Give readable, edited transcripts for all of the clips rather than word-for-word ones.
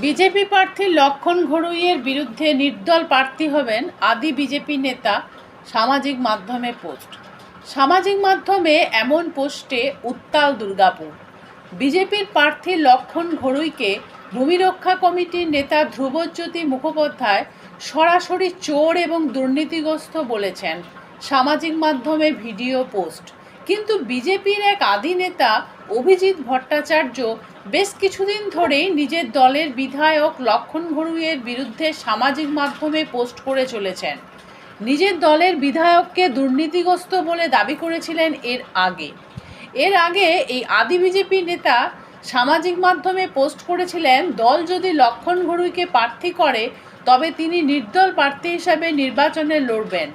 BJP প্রার্থী লক্ষণ ঘড়ুইয়ের বিরুদ্ধে নির্দল প্রার্থী হবেন আদি বিজেপি নেতা। সামাজিক মাধ্যমে পোস্ট। সামাজিক মাধ্যমে এমন পোস্টে উত্তাল দুর্গাপুর। বিজেপির প্রার্থী লক্ষণ ঘড়ুইকে ভূমিরক্ষা কমিটির নেতা ধ্রুবজ্যোতি মুখোপাধ্যায় সরাসরি চোর এবং দুর্নীতিগ্রস্ত বলেছেন সামাজিক মাধ্যমে ভিডিও পোস্ট। কিন্তু বিজেপির এক আদি নেতা অভিজিৎ ভট্টাচার্য বেশ কিছুদিন ধরেই নিজের দলের বিধায়ক লক্ষণ ঘড়ুইয়ের বিরুদ্ধে সামাজিক মাধ্যমে পোস্ট করে চলেছেন। নিজের দলের বিধায়ককে দুর্নীতিগ্রস্ত বলে দাবি করেছিলেন এর আগে এই আদি বিজেপি নেতা সামাজিক মাধ্যমে পোস্ট করেছিলেন, দল যদি লক্ষণ ঘড়ুইকে প্রার্থী করে তবে তিনি নির্দল প্রার্থী হিসাবে নির্বাচনে লড়বেন।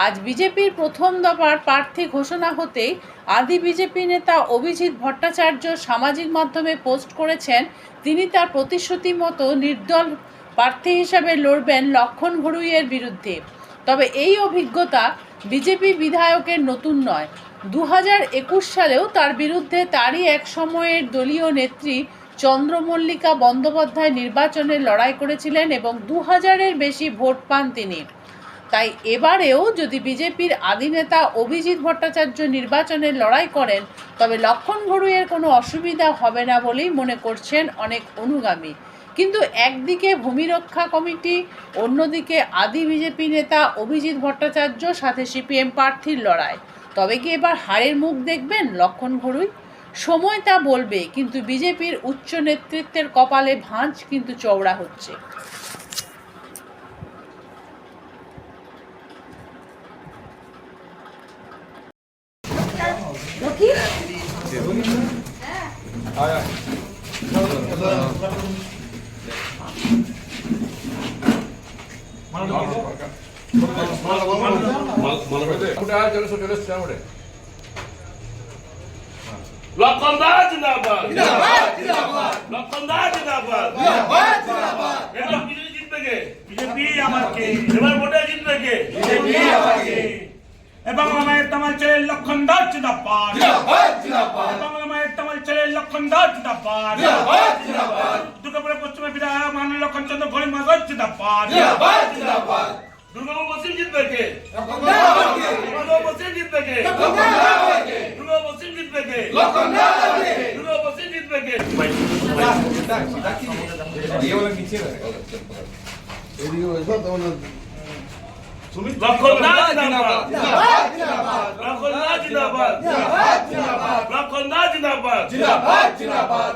আজ বিজেপির প্রথম দফার প্রার্থী ঘোষণা হতেই আদি বিজেপি নেতা অভিজিৎ ভট্টাচার্য সামাজিক মাধ্যমে পোস্ট করেছেন তিনি তার প্রতিশ্রুতি মতো নির্দল প্রার্থী হিসাবে লড়বেন লক্ষণ ঘড়ুইয়ের বিরুদ্ধে। তবে এই অভিজ্ঞতা বিজেপি বিধায়কের নতুন নয়। 2021 সালেও তার বিরুদ্ধে তারই এক সময়ের দলীয় নেত্রী চন্দ্রমল্লিকা বন্দ্যোপাধ্যায় নির্বাচনে লড়াই করেছিলেন এবং 2000-এর বেশি ভোট পান তিনি। তাই এবারেও যদি বিজেপির আদি নেতা অভিজিৎ ভট্টাচার্য নির্বাচনে লড়াই করেন তবে লক্ষণ ঘড়ুইয়ের কোনো অসুবিধা হবে না বলেই মনে করছেন অনেক অনুগামী। কিন্তু একদিকে ভূমিরক্ষা কমিটি, অন্যদিকে আদি বিজেপি নেতা অভিজিৎ ভট্টাচার্য, সাথে সিপিএম প্রার্থীর লড়াই। তবে কি এবার হারের মুখ দেখবেন লক্ষণ ঘড়ুই? সময় তা বলবে, কিন্তু বিজেপির উচ্চ নেতৃত্বের কপালে ভাঁজ কিন্তু চওড়া হচ্ছে। লক্ষণদার জিন্দাবাদ, লক্ষণদার জিন্দাবাদ। এবার বিজেপি জিতবে কে? বিজেপি আমাকে। এবার ভোটে জিতবে কে? বিজেপি আমাকে। বাংলা মায়ের তামাল ছেলে লক্ষণদার জিন্দাবাদ, বাংলা মায়ের তামাল ছেলে লক্ষণদার জিন্দাবাদ, দুর্গাপুরে পশ্চিমে বিধায়ক মাননীয় লক্ষণচন্দ্র ঘড়ুই মহাশয় জিন্দাবাদ। দুর্গাপুর পশ্চিম জিতবে কে? দুর্গাপুর পশ্চিম জিতবে কে? দুর্গাপুর পশ্চিম জিতবে কে? দুর্গাপুর পশ্চিম জিতবে কে? লক্ষণদার জিন্দাবাদ, লক্ষণদার জিন্দাবাদ, লক্ষণদার জিন্দাবাদ।